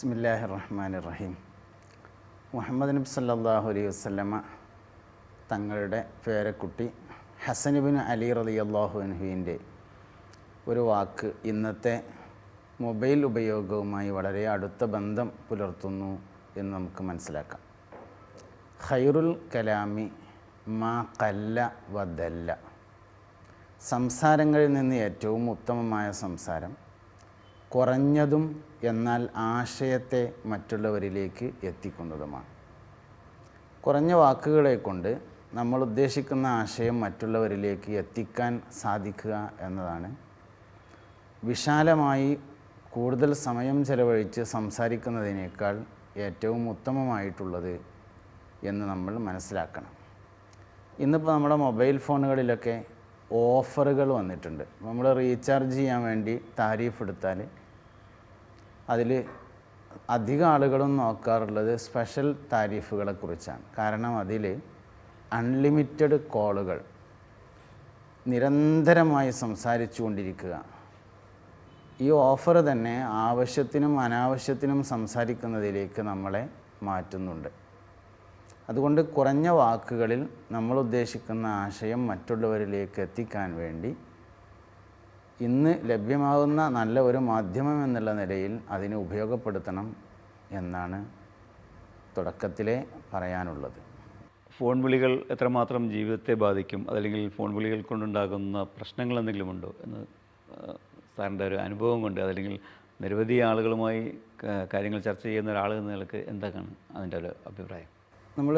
ബിസ്മില്ലാഹിർ-റഹ്മാനിർ-റഹീം. മുഹമ്മദ് നബി സല്ലല്ലാഹു അലൈഹി വസല്ലമ തങ്ങളുടെ പേരക്കുട്ടി ഹസൻ ഇബ്നു അലി റളിയല്ലാഹു അൻഹുവിൻ്റെ ഒരു വാക്ക് ഇന്നത്തെ മൊബൈൽ ഉപയോഗവുമായി വളരെ അടുത്ത ബന്ധം പുലർത്തുന്നു എന്ന് നമുക്ക് മനസ്സിലാക്കാം. ഖൈറുൽ കലാമി മാ ഖല്ല വദല്ല. സംസാരങ്ങളിൽ നിന്ന് ഏറ്റവും ഉത്തമമായ സംസാരം കുറഞ്ഞതും എന്നാൽ ആശയത്തെ മറ്റുള്ളവരിലേക്ക് എത്തിക്കുന്നതുമാണ്. കുറഞ്ഞ വാക്കുകളെ കൊണ്ട് നമ്മൾ ഉദ്ദേശിക്കുന്ന ആശയം മറ്റുള്ളവരിലേക്ക് എത്തിക്കാൻ സാധിക്കുക എന്നതാണ് വിശാലമായി കൂടുതൽ സമയം ചെലവഴിച്ച് സംസാരിക്കുന്നതിനേക്കാൾ ഏറ്റവും ഉത്തമമായിട്ടുള്ളത് എന്ന് നമ്മൾ മനസ്സിലാക്കണം. ഇന്നിപ്പോൾ നമ്മുടെ മൊബൈൽ ഫോണുകളിലൊക്കെ ഓഫറുകൾ വന്നിട്ടുണ്ട്. നമ്മൾ റീചാർജ് ചെയ്യാൻ വേണ്ടി താരിഫ് എടുത്താൽ അതിൽ അധികം ആളുകളും നോക്കാറുള്ളത് സ്പെഷ്യൽ താരിഫുകളെ കുറിച്ചാണ്. കാരണം അതിൽ അൺലിമിറ്റഡ് കോളുകൾ നിരന്തരമായി സംസാരിച്ചു കൊണ്ടിരിക്കുക. ഈ ഓഫർ തന്നെ ആവശ്യത്തിനും അനാവശ്യത്തിനും സംസാരിക്കുന്നതിലേക്ക് നമ്മളെ മാറ്റുന്നുണ്ട്. അതുകൊണ്ട് കുറഞ്ഞ വാക്കുകളിൽ നമ്മൾ ഉദ്ദേശിക്കുന്ന ആശയം മറ്റുള്ളവരിലേക്ക് എത്തിക്കാൻ വേണ്ടി ഇന്ന് ലഭ്യമാകുന്ന നല്ല ഒരു മാധ്യമം എന്നുള്ള നിലയിൽ അതിനെ ഉപയോഗപ്പെടുത്തണം എന്നാണ് തുടക്കത്തിലേ പറയാനുള്ളത്. ഫോൺ വിളികൾ എത്രമാത്രം ജീവിതത്തെ ബാധിക്കും, അതല്ലെങ്കിൽ ഫോൺ വിളികൾ കൊണ്ടുണ്ടാകുന്ന പ്രശ്നങ്ങൾ എന്തെങ്കിലും ഉണ്ടോ എന്ന് സാറിൻ്റെ ഒരു അനുഭവം കൊണ്ട്, അതല്ലെങ്കിൽ നിരവധി ആളുകളുമായി കാര്യങ്ങൾ ചർച്ച ചെയ്യുന്ന ഒരാൾ എന്ന നിലക്ക് എന്തൊക്കെയാണ് അതിൻ്റെ ഒരു അഭിപ്രായം? നമ്മൾ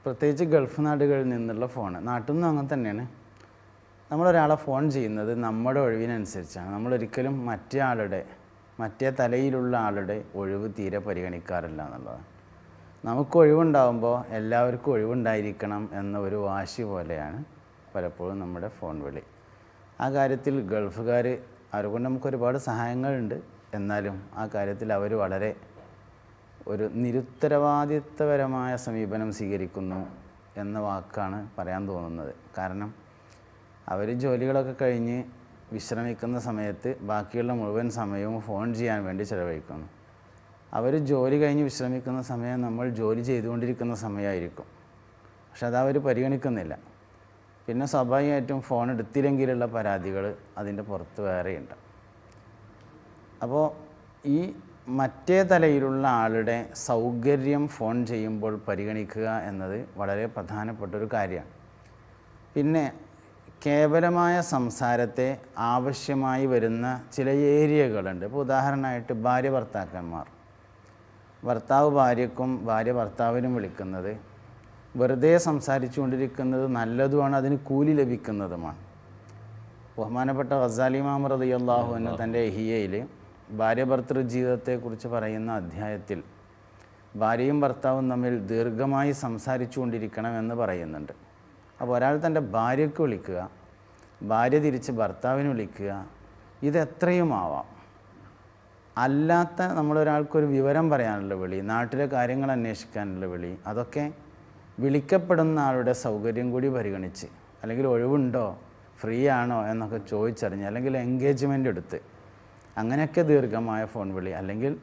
പ്രത്യേകിച്ച് ഗൾഫ് നാടുകളിൽ നിന്നുള്ള ഫോൺ, നാട്ടിൽ നിന്നും അങ്ങനെ തന്നെയാണ്. നമ്മളൊരാളെ ഫോൺ ചെയ്യുന്നത് നമ്മുടെ ഒഴിവിനനുസരിച്ചാണ്. നമ്മളൊരിക്കലും മറ്റേ തലയിലുള്ള ആളുടെ ഒഴിവ് തീരെ പരിഗണിക്കാറില്ല എന്നുള്ളതാണ്. നമുക്ക് ഒഴിവുണ്ടാകുമ്പോൾ എല്ലാവർക്കും ഒഴിവുണ്ടായിരിക്കണം എന്ന ഒരു വാശി പോലെയാണ് പലപ്പോഴും നമ്മുടെ ഫോൺ വിളി. ആ കാര്യത്തിൽ ഗൾഫുകാർ അവരെക്കൊണ്ട് നമുക്ക് ഒരുപാട് സഹായങ്ങളുണ്ട്. എന്നാലും ആ കാര്യത്തിൽ അവർ വളരെ ഒരു നിരുത്തരവാദിത്വപരമായ സമീപനം സ്വീകരിക്കുന്നു എന്ന വാക്കാണ് പറയാൻ തോന്നുന്നത്. കാരണം അവർ ജോലികളൊക്കെ കഴിഞ്ഞ് വിശ്രമിക്കുന്ന സമയത്ത് ബാക്കിയുള്ള മുഴുവൻ സമയവും ഫോൺ ചെയ്യാൻ വേണ്ടി ചിലവഴിക്കുന്നു. അവർ ജോലി കഴിഞ്ഞ് വിശ്രമിക്കുന്ന സമയം നമ്മൾ ജോലി ചെയ്തുകൊണ്ടിരിക്കുന്ന സമയമായിരിക്കും. പക്ഷെ അതവർ പരിഗണിക്കുന്നില്ല. പിന്നെ സ്വാഭാവികമായിട്ടും ഫോൺ എടുത്തില്ലെങ്കിലുള്ള പരാതികൾ അതിൻ്റെ പുറത്ത് വേറെയുണ്ട്. അപ്പോൾ ഈ മറ്റേ തലയിലുള്ള ആളുടെ സൗകര്യം ഫോൺ ചെയ്യുമ്പോൾ പരിഗണിക്കുക എന്നത് വളരെ പ്രധാനപ്പെട്ടൊരു കാര്യമാണ്. പിന്നെ കേവലമായ സംസാരത്തെ ആവശ്യമായി വരുന്ന ചില ഏരിയകളുണ്ട്. ഇപ്പോൾ ഉദാഹരണമായിട്ട് ഭർത്താക്കന്മാർ, ഭർത്താവ് ഭാര്യക്കും ഭാര്യ ഭർത്താവിനും വിളിക്കുന്നത് വെറുതെ സംസാരിച്ചു കൊണ്ടിരിക്കുന്നത് നല്ലതുമാണ്, അതിന് കൂലി ലഭിക്കുന്നതുമാണ്. ബഹുമാനപ്പെട്ട ഗസാലി ഇമാം റളിയല്ലാഹു അൻഹു തൻ്റെ ഇഹിയയിൽ ഭാര്യ ഭർത്തൃ ജീവിതത്തെക്കുറിച്ച് പറയുന്ന അധ്യായത്തിൽ ഭാര്യയും ഭർത്താവും തമ്മിൽ ദീർഘമായി സംസാരിച്ചു കൊണ്ടിരിക്കണമെന്ന് പറയുന്നുണ്ട്. അപ്പോൾ ഒരാൾ തൻ്റെ ഭാര്യയ്ക്ക് വിളിക്കുക, ഭാര്യ തിരിച്ച് ഭർത്താവിന് വിളിക്കുക, ഇതെത്രയും ആവാം. അല്ലാത്ത നമ്മളൊരാൾക്കൊരു വിവരം പറയാനുള്ള വിളി, നാട്ടിലെ കാര്യങ്ങൾ അന്വേഷിക്കാനുള്ള വിളി, അതൊക്കെ വിളിക്കപ്പെടുന്ന ആളുടെ സൗകര്യം കൂടി പരിഗണിച്ച്, അല്ലെങ്കിൽ ഒഴിവുണ്ടോ ഫ്രീ ആണോ എന്നൊക്കെ ചോദിച്ചറിഞ്ഞ്, അല്ലെങ്കിൽ എൻഗേജ്മെൻ്റ് എടുത്ത് അങ്ങനെയൊക്കെ ദീർഘമായ ഫോൺ വിളി, അല്ലെങ്കിൽ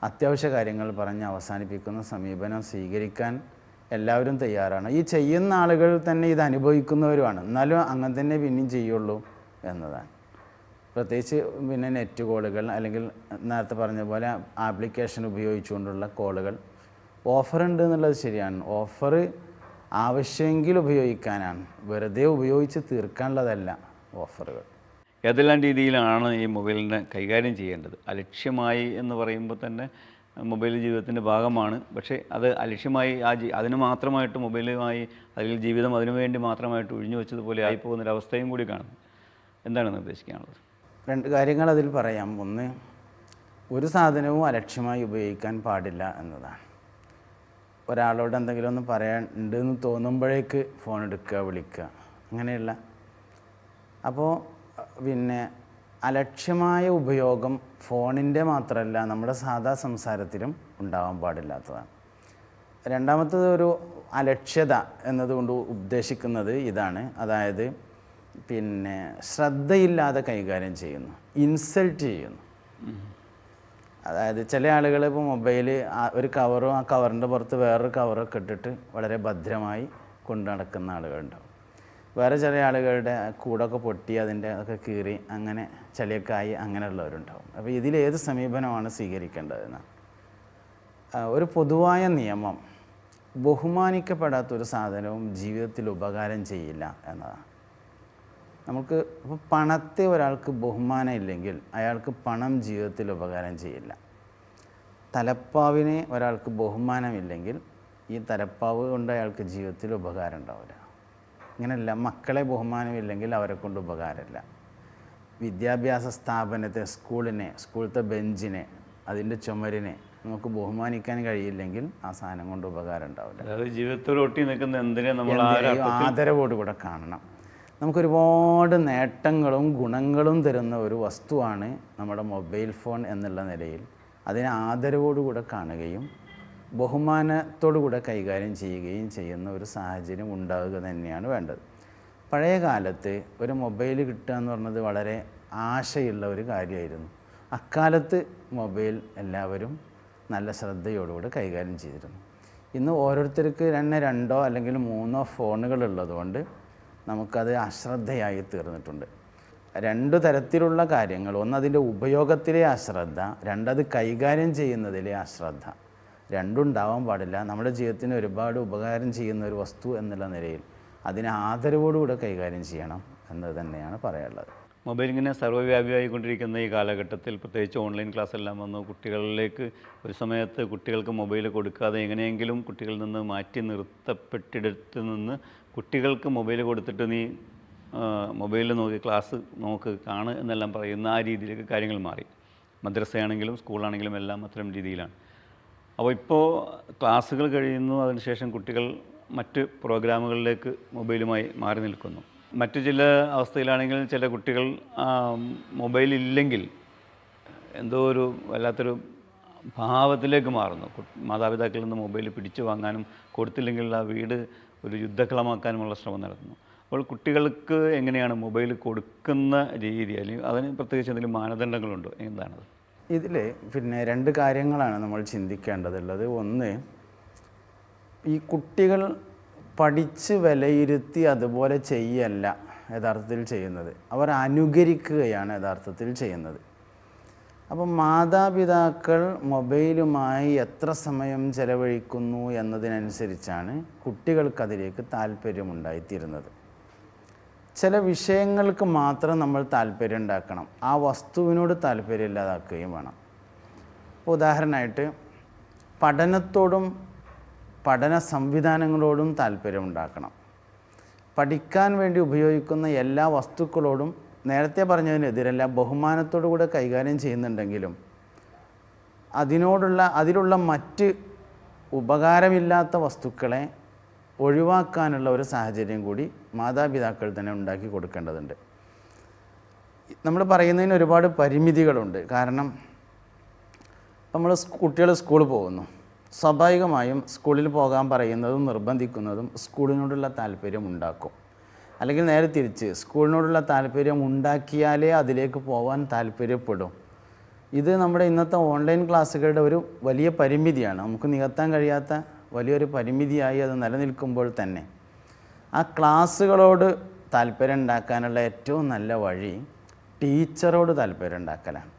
അത്യാവശ്യ കാര്യങ്ങൾ പറഞ്ഞ് അവസാനിപ്പിക്കുന്ന സമീപനം സ്വീകരിക്കാൻ എല്ലാവരും തയ്യാറാണ്. ഈ ചെയ്യുന്ന ആളുകൾ തന്നെ ഇത് അനുഭവിക്കുന്നവരുമാണ്. എന്നാലും അങ്ങനെ തന്നെ പിന്നെയും ചെയ്യുള്ളൂ എന്നതാണ്. പ്രത്യേകിച്ച് പിന്നെ നെറ്റ് കോളുകൾ, അല്ലെങ്കിൽ നേരത്തെ പറഞ്ഞ പോലെ ആപ്ലിക്കേഷൻ ഉപയോഗിച്ചുകൊണ്ടുള്ള കോളുകൾ. ഓഫറുണ്ട് എന്നുള്ളത് ശരിയാണ്. ഓഫർ ആവശ്യമെങ്കിൽ ഉപയോഗിക്കാനാണ്, വെറുതെ ഉപയോഗിച്ച് തീർക്കാനുള്ളതല്ല ഓഫറുകൾ. ഏതെല്ലാം രീതിയിലാണ് ഈ മൊബൈലിനെ കൈകാര്യം ചെയ്യേണ്ടത്? അലക്ഷ്യമായി എന്ന് പറയുമ്പോൾ തന്നെ മൊബൈൽ ജീവിതത്തിൻ്റെ ഭാഗമാണ്. പക്ഷേ അത് അലക്ഷ്യമായി അതിന് മാത്രമായിട്ട് മൊബൈലുമായി, അല്ലെങ്കിൽ ജീവിതം അതിനുവേണ്ടി മാത്രമായിട്ട് ഒഴിഞ്ഞു വെച്ചതുപോലെ ആയിപ്പോകുന്നൊരവസ്ഥയും കൂടി കാണുന്നു. എന്താണ് നിർദ്ദേശിക്കാനുള്ളത്? രണ്ട് കാര്യങ്ങൾ അതിൽ പറയാം. ഒന്ന്, ഒരു സാധനവും അലക്ഷ്യമായി ഉപയോഗിക്കാൻ പാടില്ല എന്നതാണ്. ഒരാളോട് എന്തെങ്കിലും ഒന്ന് പറയാനുണ്ടെന്ന് തോന്നുമ്പോഴേക്ക് ഫോൺ എടുക്കുക, വിളിക്കുക, അങ്ങനെയുള്ള. അപ്പോൾ പിന്നെ അലക്ഷ്യമായ ഉപയോഗം ഫോണിൻ്റെ മാത്രമല്ല നമ്മുടെ സാധാ സംസാരത്തിലും ഉണ്ടാവാൻ പാടില്ലാത്തതാണ്. രണ്ടാമത്തത്, ഒരു അലക്ഷ്യത എന്നതുകൊണ്ട് ഉദ്ദേശിക്കുന്നത് ഇതാണ്. അതായത് പിന്നെ ശ്രദ്ധയില്ലാതെ കൈകാര്യം ചെയ്യുന്നു, ഇൻസൾട്ട് ചെയ്യുന്നു. അതായത് ചില ആളുകൾ ഇപ്പോൾ മൊബൈൽ ഒരു കവറും ആ കവറിൻ്റെ പുറത്ത് വേറൊരു കവറൊക്കെ ഇട്ടിട്ട് വളരെ ഭദ്രമായി കൊണ്ടു നടക്കുന്ന ആളുകളുണ്ടാവും. വേറെ ചില ആളുകളുടെ കൂടൊക്കെ പൊട്ടി അതിൻ്റെ ഒക്കെ കീറി അങ്ങനെ ചളിയൊക്കെ ആയി അങ്ങനെയുള്ളവരുണ്ടാവും. അപ്പോൾ ഇതിലേത് സമീപനമാണ് സ്വീകരിക്കേണ്ടതെന്ന് ഒരു പൊതുവായ നിയമം, ബഹുമാനിക്കപ്പെടാത്തൊരു സാധനവും ജീവിതത്തിൽ ഉപകാരം ചെയ്യില്ല എന്നതാണ്. നമുക്ക് ഇപ്പോൾ പണത്തെ ഒരാൾക്ക് ബഹുമാനം ഇല്ലെങ്കിൽ അയാൾക്ക് പണം ജീവിതത്തിൽ ഉപകാരം ചെയ്യില്ല. തലപ്പാവിനെ ഒരാൾക്ക് ബഹുമാനമില്ലെങ്കിൽ ഈ തലപ്പാവ് കൊണ്ട് അയാൾക്ക് ജീവിതത്തിൽ ഉപകാരം ഉണ്ടാവില്ല. ഇങ്ങനെയല്ല, മക്കളെ ബഹുമാനമില്ലെങ്കിൽ അവരെ കൊണ്ട് ഉപകാരമില്ല. വിദ്യാഭ്യാസ സ്ഥാപനത്തെ, സ്കൂളത്തെ ബെഞ്ചിനെ, അതിൻ്റെ ചുമരിനെ നമുക്ക് ബഹുമാനിക്കാൻ കഴിയില്ലെങ്കിൽ ആ സാധനം കൊണ്ട് ഉപകാരം ഉണ്ടാവില്ല. അതായത് ജീവിതത്തിൽ ഒട്ടി നിൽക്കുന്ന എന്തിനെ നമ്മൾ ആദരവോടുകൂടെ കാണണം. നമുക്കൊരുപാട് നേട്ടങ്ങളും ഗുണങ്ങളും തരുന്ന ഒരു വസ്തുവാണ് നമ്മുടെ മൊബൈൽ ഫോൺ എന്നുള്ള നിലയിൽ അതിനെ ആദരവോടുകൂടെ കാണുകയും ബഹുമാനത്തോടുകൂടെ കൈകാര്യം ചെയ്യുകയും ചെയ്യുന്ന ഒരു സാഹചര്യം ഉണ്ടാവുക തന്നെയാണ് വേണ്ടത്. പഴയ കാലത്ത് ഒരു മൊബൈൽ കിട്ടുക എന്ന് പറഞ്ഞത് വളരെ ആശയുള്ള ഒരു കാര്യമായിരുന്നു. അക്കാലത്ത് മൊബൈൽ എല്ലാവരും നല്ല ശ്രദ്ധയോടുകൂടെ കൈകാര്യം ചെയ്തിരുന്നു. ഇന്ന് ഓരോരുത്തർക്ക് തന്നെ 2 അല്ലെങ്കിൽ 3 ഫോണുകളുള്ളതുകൊണ്ട് നമുക്കത് അശ്രദ്ധയായി തീർന്നിട്ടുണ്ട്. 2 തരത്തിലുള്ള കാര്യങ്ങൾ, ഒന്ന് അതിൻ്റെ ഉപയോഗത്തിലെ അശ്രദ്ധ, 2 അത് കൈകാര്യം ചെയ്യുന്നതിലെ അശ്രദ്ധ. 2 ഉണ്ടാവാൻ പാടില്ല. നമ്മുടെ ജീവിതത്തിന് ഒരുപാട് ഉപകാരം ചെയ്യുന്ന ഒരു വസ്തു എന്നുള്ള നിലയിൽ അതിനെ ആദരവോടുകൂടെ കൈകാര്യം ചെയ്യണം എന്നത് തന്നെയാണ് പറയാനുള്ളത്. മൊബൈൽ ഇങ്ങനെ സർവ്വവ്യാപിയായിക്കൊണ്ടിരിക്കുന്ന ഈ കാലഘട്ടത്തിൽ, പ്രത്യേകിച്ച് ഓൺലൈൻ ക്ലാസ് എല്ലാം വന്നു, കുട്ടികളിലേക്ക് ഒരു സമയത്ത് കുട്ടികൾക്ക് മൊബൈൽ കൊടുക്കാതെ എങ്ങനെയെങ്കിലും കുട്ടികളിൽ നിന്ന് മാറ്റി നിർത്തപ്പെട്ടിടത്ത് നിന്ന് കുട്ടികൾക്ക് മൊബൈൽ കൊടുത്തിട്ട് നീ മൊബൈലിൽ നോക്കി ക്ലാസ് നോക്ക് കാണ് എന്നെല്ലാം പറയുന്ന ആ രീതിയിലേക്ക് കാര്യങ്ങൾ മാറി. മദ്രസയാണെങ്കിലും സ്കൂളാണെങ്കിലും എല്ലാം അത്തരം രീതിയിലാണ്. അപ്പോൾ ഇപ്പോൾ ക്ലാസ്സുകൾ കഴിയുന്നു, അതിനുശേഷം കുട്ടികൾ മറ്റ് പ്രോഗ്രാമുകളിലേക്ക് മൊബൈലുമായി മാറി നിൽക്കുന്നു. മറ്റു ചില അവസ്ഥയിലാണെങ്കിൽ ചില കുട്ടികൾ മൊബൈലില്ലെങ്കിൽ എന്തോ ഒരു വല്ലാത്തൊരു ഭാവത്തിലേക്ക് മാറുന്നു. മാതാപിതാക്കളിൽ നിന്ന് മൊബൈൽ പിടിച്ചു വാങ്ങാനും കൊടുത്തില്ലെങ്കിൽ ആ വീട് ഒരു യുദ്ധക്കളമാക്കാനുമുള്ള ശ്രമം നടത്തുന്നു. അപ്പോൾ കുട്ടികൾക്ക് എങ്ങനെയാണ് മൊബൈൽ കൊടുക്കുന്ന രീതി, അല്ലെങ്കിൽ അതിന് പ്രത്യേകിച്ച് എന്തെങ്കിലും മാനദണ്ഡങ്ങളുണ്ടോ, എന്താണത്? ഇതിൽ 2 കാര്യങ്ങളാണ് നമ്മൾ ചിന്തിക്കേണ്ടതുള്ളത്. ഒന്ന്, ഈ കുട്ടികൾ പഠിച്ച് വിലയിരുത്തി അതുപോലെ ചെയ്യല്ല യഥാർത്ഥത്തിൽ ചെയ്യുന്നത്, അവർ അനുകരിക്കുകയാണ് യഥാർത്ഥത്തിൽ ചെയ്യുന്നത്. അപ്പം മാതാപിതാക്കൾ മൊബൈലുമായി എത്ര സമയം ചെലവഴിക്കുന്നു എന്നതിനനുസരിച്ചാണ് കുട്ടികൾക്കതിലേക്ക് താല്പര്യമുണ്ടായിത്തീരുന്നത്. ചില വിഷയങ്ങൾക്ക് മാത്രം നമ്മൾ താല്പര്യം ഉണ്ടാക്കണം, ആ വസ്തുവിനോട് താല്പര്യം ഇല്ലാതാക്കുകയും വേണം. ഉദാഹരണമായിട്ട് പഠനത്തോടും പഠന സംവിധാനങ്ങളോടും താല്പര്യമുണ്ടാക്കണം. പഠിക്കാൻ വേണ്ടി ഉപയോഗിക്കുന്ന എല്ലാ വസ്തുക്കളോടും നേരത്തെ പറഞ്ഞതിനെതിരല്ല, ബഹുമാനത്തോടു കൂടെ കൈകാര്യം ചെയ്യുന്നുണ്ടെങ്കിലും അതിലുള്ള മറ്റ് ഉപകാരമില്ലാത്ത വസ്തുക്കളെ ഒഴിവാക്കാനുള്ള ഒരു സാഹചര്യം കൂടി മാതാപിതാക്കൾ തന്നെ ഉണ്ടാക്കി കൊടുക്കേണ്ടതുണ്ട്. നമ്മൾ പറയുന്നതിന് ഒരുപാട് പരിമിതികളുണ്ട്. കാരണം കുട്ടികൾ സ്കൂളിൽ പോകുന്നു, സ്വാഭാവികമായും സ്കൂളിൽ പോകാൻ പറയുന്നതും നിർബന്ധിക്കുന്നതും സ്കൂളിനോടുള്ള താല്പര്യം ഉണ്ടാക്കും. അല്ലെങ്കിൽ നേരെ തിരിച്ച്, സ്കൂളിനോടുള്ള താല്പര്യം ഉണ്ടാക്കിയാലേ അതിലേക്ക് പോകാൻ താല്പര്യപ്പെടും. ഇത് നമ്മുടെ ഇന്നത്തെ ഓൺലൈൻ ക്ലാസ്സുകളുടെ ഒരു വലിയ പരിമിതിയാണ്. നമുക്ക് നികത്താൻ കഴിയാത്ത വലിയൊരു പരിമിതിയായി അത് നിലനിൽക്കുമ്പോൾ തന്നെ ആ ക്ലാസ്സുകളോട് താല്പര്യം ഉണ്ടാക്കാനുള്ള ഏറ്റവും നല്ല വഴി ടീച്ചറോട് താല്പര്യം ഉണ്ടാക്കലാണ്.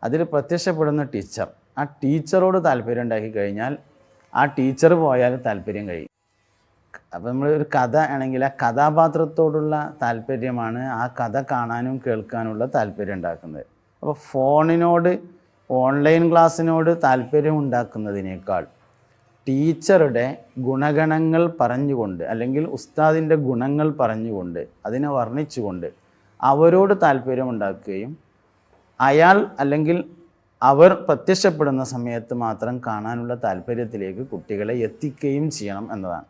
അതിൽ പ്രത്യക്ഷപ്പെടുന്ന ടീച്ചർ, ആ ടീച്ചറോട് താല്പര്യം ഉണ്ടാക്കി കഴിഞ്ഞാൽ ആ ടീച്ചർ പോയാൽ താല്പര്യം കഴിയും. അപ്പോൾ നമ്മൾ ഒരു കഥ ആണെങ്കിൽ ആ കഥാപാത്രത്തോടുള്ള താല്പര്യമാണ് ആ കഥ കാണാനും കേൾക്കാനുള്ള താല്പര്യം ഉണ്ടാക്കുന്നത്. അപ്പോൾ ഫോണിനോട്, ഓൺലൈൻ ക്ലാസ്സിനോട് താല്പര്യം ഉണ്ടാക്കുന്നതിനേക്കാൾ ടീച്ചറുടെ ഗുണഗണങ്ങൾ പറഞ്ഞുകൊണ്ട്, അല്ലെങ്കിൽ ഉസ്താദിൻ്റെ ഗുണങ്ങൾ പറഞ്ഞുകൊണ്ട്, അതിനെ വർണ്ണിച്ചുകൊണ്ട് അവരോട് താല്പര്യമുണ്ടാക്കുകയും അയാൾ അല്ലെങ്കിൽ അവർ പ്രത്യക്ഷപ്പെടുന്ന സമയത്ത് മാത്രം കാണാനുള്ള താല്പര്യത്തിലേക്ക് കുട്ടികളെ എത്തിക്കുകയും ചെയ്യണം എന്നതാണ്.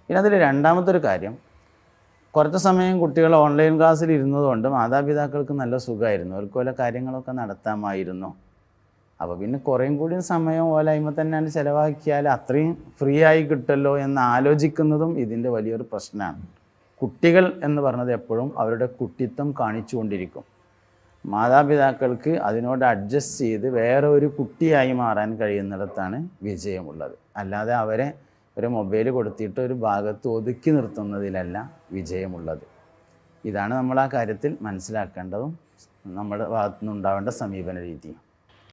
പിന്നെ അതിൽ രണ്ടാമത്തെ കാര്യം, കുറച്ച് സമയം കുട്ടികൾ ഓൺലൈൻ ക്ലാസ്സിൽ ഇരുന്നതുകൊണ്ട് മാതാപിതാക്കൾക്ക് നല്ല സുഖമായിരുന്നു, അവർക്ക് വല്ല കാര്യങ്ങളൊക്കെ നടത്താമായിരുന്നു. അപ്പോൾ പിന്നെ കുറേയും കൂടി സമയം ഓലായ്മ തന്നെയാണ് ചിലവാക്കിയാൽ അത്രയും ഫ്രീ ആയി കിട്ടുമല്ലോ എന്ന് ആലോചിക്കുന്നതും ഇതിൻ്റെ വലിയൊരു പ്രശ്നമാണ്. കുട്ടികൾ എന്ന് പറഞ്ഞത് എപ്പോഴും അവരുടെ കുട്ടിത്വം കാണിച്ചു കൊണ്ടിരിക്കും. മാതാപിതാക്കൾക്ക് അതിനോട് അഡ്ജസ്റ്റ് ചെയ്ത് വേറെ ഒരു കുട്ടിയായി മാറാൻ കഴിയുന്നിടത്താണ് വിജയമുള്ളത്. അല്ലാതെ അവരെ ഒരു മൊബൈൽ കൊടുത്തിട്ട് ഒരു ഭാഗത്ത് ഒതുക്കി നിർത്തുന്നതിലല്ല വിജയമുള്ളത്. ഇതാണ് നമ്മൾ ആ കാര്യത്തിൽ മനസ്സിലാക്കേണ്ടതും നമ്മുടെ ഭാഗത്തുനിന്നുണ്ടാവേണ്ട സമീപന രീതിയും.